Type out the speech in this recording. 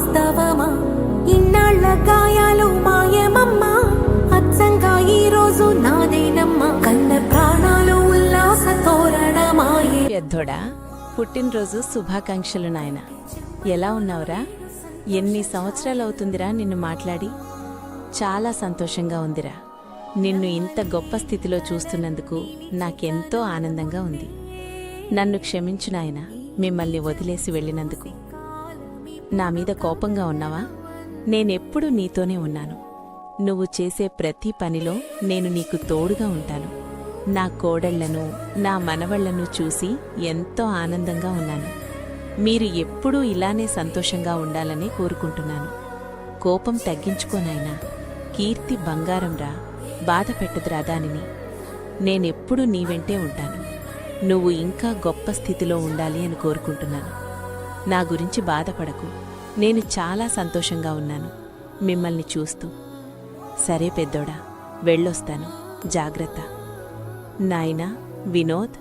వాస్తవమా? ఇన్నాళ్ల గాయాలు మాయమమ్మా, అచ్చంగా ఈ రోజు నాదేనమ్మా. కన్న ప్రాణాలు ఉల్లాస తోరణమాయే. పెద్దోడా, పుట్టినరోజు శుభాకాంక్షలు నాయన. ఎలా ఉన్నావురా? ఎన్ని సంవత్సరాలవుతుందిరా నిన్ను మాట్లాడి? చాలా సంతోషంగా ఉందిరా. నిన్ను ఇంత గొప్ప స్థితిలో చూస్తున్నందుకు నాకెంతో ఆనందంగా ఉంది. నన్ను క్షమించు నాయనా, మిమ్మల్ని వదిలేసి వెళ్ళినందుకు. నా మీద కోపంగా ఉన్నావా? నేనెప్పుడూ నీతోనే ఉన్నాను. నువ్వు చేసే ప్రతి పనిలో నేను నీకు తోడుగా ఉంటాను. నా కోడళ్లను, నా మనవళ్లను చూసి ఎంతో ఆనందంగా ఉన్నాను. మీరు ఎప్పుడూ ఇలానే సంతోషంగా ఉండాలని కోరుకుంటున్నాను. కోపం తగ్గించుకోనాయనా. కీర్తి బంగారంరా, బాధ పెట్టదురా దానిని. నేనెప్పుడూ నీ వెంటే ఉంటాను. నువ్వు ఇంకా గొప్ప స్థితిలో ఉండాలి అని కోరుకుంటున్నాను. నా గురించి బాధపడకు. నేను చాలా సంతోషంగా ఉన్నాను మిమ్మల్ని చూస్తూ. సరే పెద్దోడా, వెళ్ళొస్తాను. జాగ్రత్త. నాయనా వినోద్.